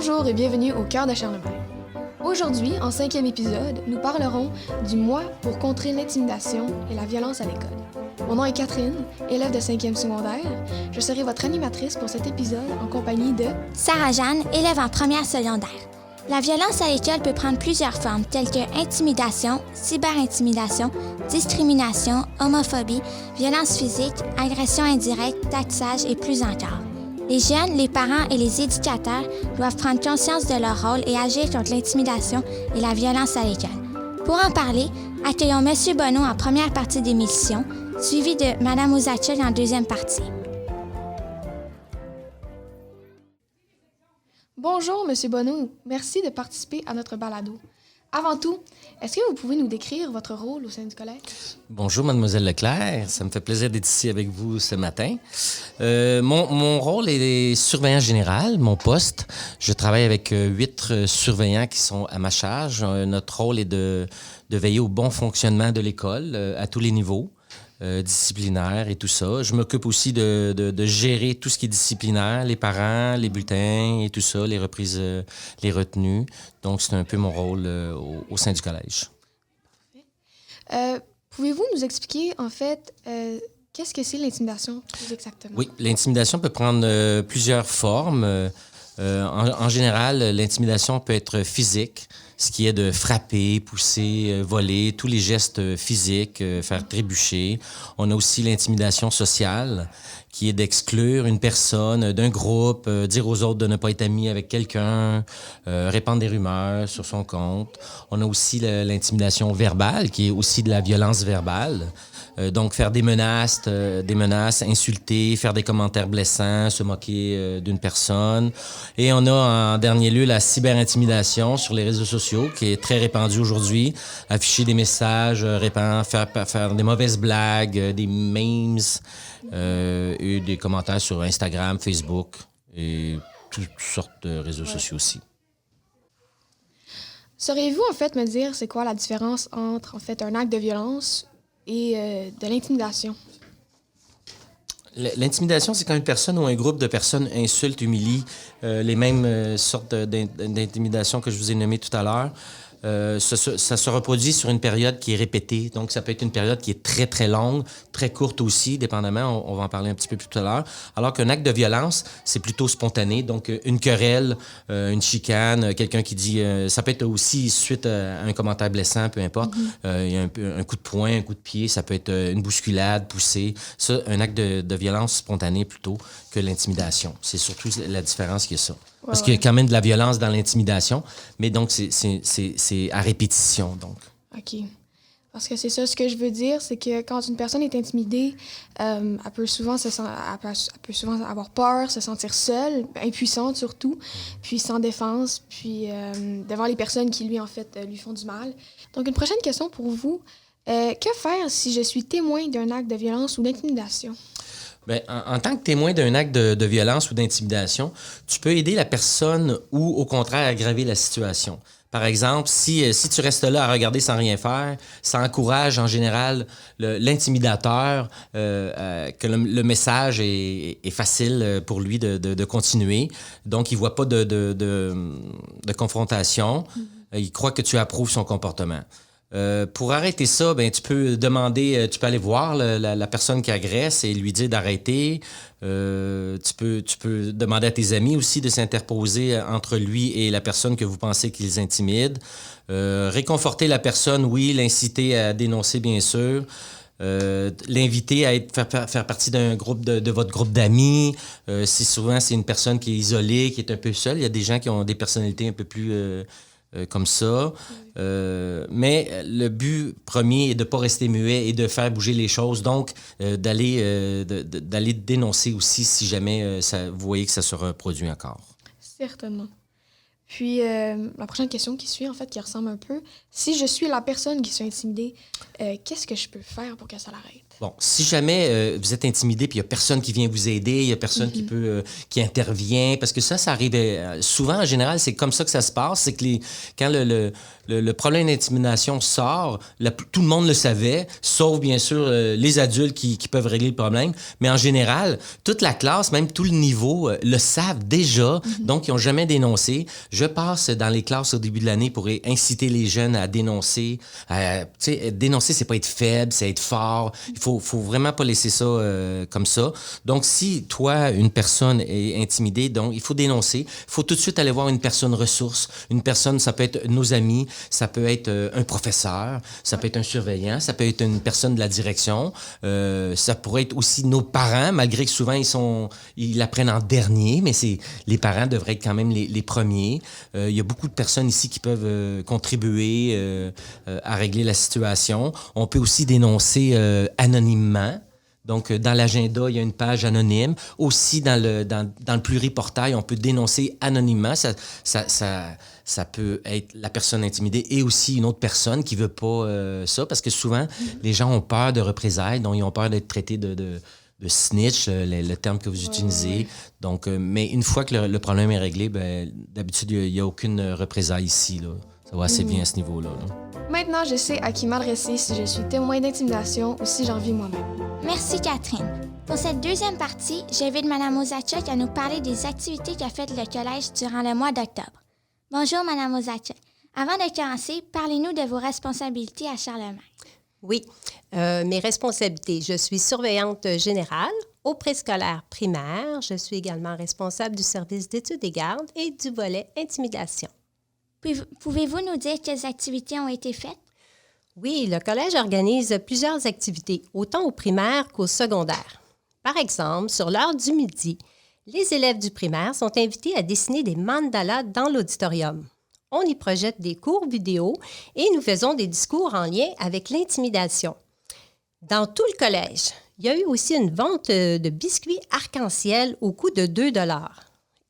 Bonjour et bienvenue au Cœur d'Acharnement. Aujourd'hui, en 5e épisode, nous parlerons du mois pour contrer l'intimidation et la violence à l'école. Mon nom est Catherine, élève de 5e secondaire. Je serai votre animatrice pour cet épisode en compagnie de Sarah-Jeanne, élève en première secondaire. La violence à l'école peut prendre plusieurs formes telles que intimidation, cyberintimidation, discrimination, homophobie, violence physique, agression indirecte, taxage et plus encore. Les jeunes, les parents et les éducateurs doivent prendre conscience de leur rôle et agir contre l'intimidation et la violence à l'école. Pour en parler, accueillons M. Bonneau en première partie d'émission, suivi de Mme Ouzachel en deuxième partie. Bonjour, M. Bonneau. Merci de participer à notre balado. Avant tout, est-ce que vous pouvez nous décrire votre rôle au sein du collège? Bonjour, Mademoiselle Leclerc. Ça me fait plaisir d'être ici avec vous ce matin. Mon rôle est surveillant général, mon poste. Je travaille avec 8 surveillants qui sont à ma charge. Notre rôle est de veiller au bon fonctionnement de l'école à tous les niveaux. Disciplinaire et tout ça. Je m'occupe aussi de gérer tout ce qui est disciplinaire, les parents, les bulletins et tout ça, les reprises, les retenues. Donc, c'est un peu mon rôle au sein du collège. Pouvez-vous nous expliquer, en fait, qu'est-ce que c'est l'intimidation, plus exactement? Oui, l'intimidation peut prendre plusieurs formes. En général, l'intimidation peut être physique, ce qui est de frapper, pousser, voler, tous les gestes physiques, faire trébucher. On a aussi l'intimidation sociale, qui est d'exclure une personne d'un groupe, dire aux autres de ne pas être amis avec quelqu'un, répandre des rumeurs sur son compte. On a aussi l'intimidation verbale, qui est aussi de la violence verbale. Donc, faire des menaces, insulter, faire des commentaires blessants, se moquer d'une personne. Et on a en dernier lieu la cyberintimidation sur les réseaux sociaux, qui est très répandue aujourd'hui. Afficher des messages, faire des mauvaises blagues, des memes, et des commentaires sur Instagram, Facebook et toutes sortes de réseaux sociaux aussi. Sauriez-vous, en fait, me dire c'est quoi la différence entre, en fait, un acte de violence et de l'intimidation? L'intimidation, c'est quand une personne ou un groupe de personnes insulte, humilie les mêmes sortes d'intimidation que je vous ai nommées tout à l'heure. Ça se reproduit sur une période qui est répétée. Donc, ça peut être une période qui est très, très longue, très courte aussi, dépendamment. On va en parler un petit peu plus tout à l'heure. Alors qu'un acte de violence, c'est plutôt spontané. Donc, une querelle, une chicane, quelqu'un qui dit... ça peut être aussi suite à un commentaire blessant, peu importe. Il y a un coup de poing, un coup de pied. Ça peut être une bousculade, poussée. Ça, un acte de violence spontané plutôt que l'intimidation. C'est surtout la différence qu'il y a ça. Parce qu'il y a quand même de la violence dans l'intimidation, mais donc c'est à répétition. Donc. OK. Parce que c'est ça, ce que je veux dire, c'est que quand une personne est intimidée, elle peut souvent avoir peur, se sentir seule, impuissante surtout, puis sans défense, puis devant les personnes qui, lui, en fait, lui font du mal. Donc, une prochaine question pour vous. Que faire si je suis témoin d'un acte de violence ou d'intimidation? Bien, en tant que témoin d'un acte de violence ou d'intimidation, tu peux aider la personne ou, au contraire, aggraver la situation. Par exemple, si tu restes là à regarder sans rien faire, ça encourage en général l'intimidateur que le message est facile pour lui de continuer. Donc, il ne voit pas de confrontation. Il croit que tu approuves son comportement. Pour arrêter ça, ben tu peux aller voir la personne qui agresse et lui dire d'arrêter. Tu peux demander à tes amis aussi de s'interposer entre lui et la personne que vous pensez qu'ils intimident. Réconforter la personne, oui, l'inciter à dénoncer, bien sûr. L'inviter à faire partie d'un groupe de votre groupe d'amis. Si souvent c'est une personne qui est isolée, qui est un peu seule, il y a des gens qui ont des personnalités un peu plus comme ça. Mais le but premier est de ne pas rester muet et de faire bouger les choses. Donc, d'aller dénoncer aussi si jamais vous voyez que ça se reproduit encore. Certainement. Puis, la prochaine question qui suit, en fait, qui ressemble un peu. Si je suis la personne qui se fait intimider, qu'est-ce que je peux faire pour que ça l'arrête? Bon, si jamais vous êtes intimidé puis il n'y a personne qui vient vous aider, il n'y a personne qui peut qui intervient, parce que ça arrive souvent, en général, c'est comme ça que ça se passe, c'est que quand le problème d'intimidation sort, tout le monde le savait, sauf bien sûr les adultes qui peuvent régler le problème, mais en général, toute la classe, même tout le niveau, le savent déjà, donc ils n'ont jamais dénoncé. Je passe dans les classes au début de l'année pour inciter les jeunes à dénoncer. Dénoncer, c'est pas être faible, c'est être fort. Il faut vraiment pas laisser ça comme ça. Donc, si toi, une personne est intimidée, donc il faut dénoncer. Il faut tout de suite aller voir une personne ressource. Une personne, ça peut être nos amis, ça peut être un professeur, ça peut être un surveillant, ça peut être une personne de la direction. Ça pourrait être aussi nos parents, malgré que souvent ils apprennent en dernier, mais les parents devraient être quand même les premiers. Il y a beaucoup de personnes ici qui peuvent contribuer à régler la situation. On peut aussi dénoncer anonymement. Donc, dans l'agenda, il y a une page anonyme. Aussi, dans le pluriportail, on peut dénoncer anonymement. Ça peut être la personne intimidée et aussi une autre personne qui veut pas ça, parce que souvent, les gens ont peur de représailles, donc ils ont peur d'être traités de snitch, le terme que vous utilisez. Donc, mais une fois que le problème est réglé, d'habitude, il n'y a aucune représailles ici, là. Ça va assez bien à ce niveau-là. Maintenant, je sais à qui m'adresser si je suis témoin d'intimidation ou si j'en vis moi-même. Merci Catherine. Pour cette deuxième partie, j'invite Mme Ozachuk à nous parler des activités qu'a faites le collège durant le mois d'octobre. Bonjour Mme Ozachuk. Avant de commencer, parlez-nous de vos responsabilités à Charlemagne. Oui, mes responsabilités. Je suis surveillante générale au préscolaire primaire. Je suis également responsable du service d'études et gardes et du volet intimidation. Pouvez-vous nous dire quelles activités ont été faites? Oui, le collège organise plusieurs activités, autant au primaire qu'au secondaire. Par exemple, sur l'heure du midi, les élèves du primaire sont invités à dessiner des mandalas dans l'auditorium. On y projette des courts vidéo et nous faisons des discours en lien avec l'intimidation. Dans tout le collège, il y a eu aussi une vente de biscuits arc-en-ciel au coût de 2 $.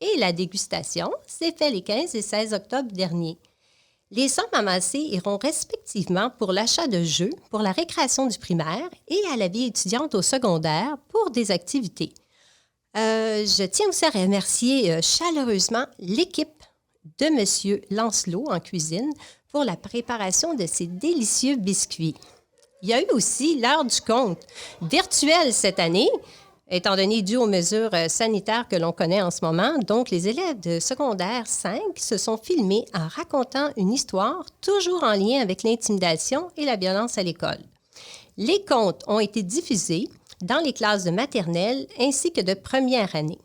Et la dégustation s'est faite les 15 et 16 octobre dernier. Les sommes amassées iront respectivement pour l'achat de jeux pour la récréation du primaire et à la vie étudiante au secondaire pour des activités. Je tiens aussi à remercier chaleureusement l'équipe de M. Lancelot en cuisine pour la préparation de ces délicieux biscuits. Il y a eu aussi l'heure du compte virtuelle cette année, étant donné dû aux mesures sanitaires que l'on connaît en ce moment. Donc, les élèves de secondaire 5 se sont filmés en racontant une histoire toujours en lien avec l'intimidation et la violence à l'école. Les contes ont été diffusés dans les classes de maternelle ainsi que de première année.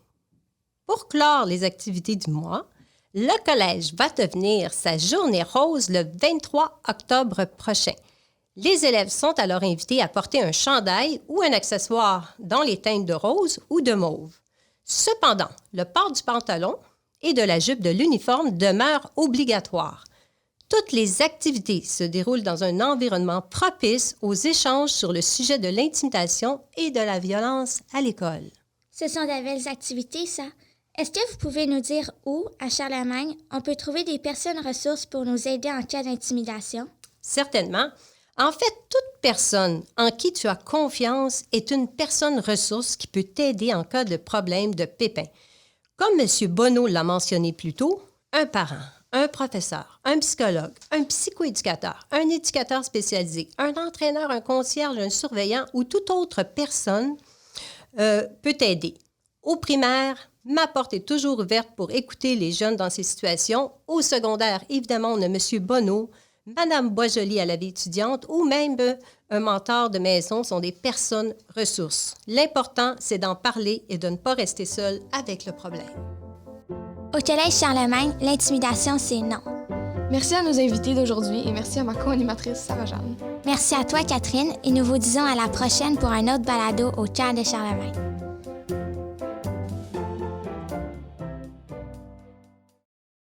Pour clore les activités du mois, le collège va devenir sa journée rose le 23 octobre prochain. Les élèves sont alors invités à porter un chandail ou un accessoire dans les teintes de rose ou de mauve. Cependant, le port du pantalon et de la jupe de l'uniforme demeure obligatoire. Toutes les activités se déroulent dans un environnement propice aux échanges sur le sujet de l'intimidation et de la violence à l'école. Ce sont de belles activités, ça. Est-ce que vous pouvez nous dire où, à Charlemagne, on peut trouver des personnes ressources pour nous aider en cas d'intimidation? Certainement. En fait, toute personne en qui tu as confiance est une personne ressource qui peut t'aider en cas de problème, de pépin. Comme M. Bonneau l'a mentionné plus tôt, un parent, un professeur, un psychologue, un psychoéducateur, un éducateur spécialisé, un entraîneur, un concierge, un surveillant ou toute autre personne peut t'aider. Au primaire, ma porte est toujours ouverte pour écouter les jeunes dans ces situations. Au secondaire, évidemment, on a M. Bonneau, Madame Boisjoli à la vie étudiante ou même un mentor de maison sont des personnes ressources. L'important, c'est d'en parler et de ne pas rester seul avec le problème. Au Collège Charlemagne, l'intimidation, c'est non. Merci à nos invités d'aujourd'hui et merci à ma co-animatrice Sarah-Jeanne. Merci à toi, Catherine, et nous vous disons à la prochaine pour un autre balado au cœur de Charlemagne.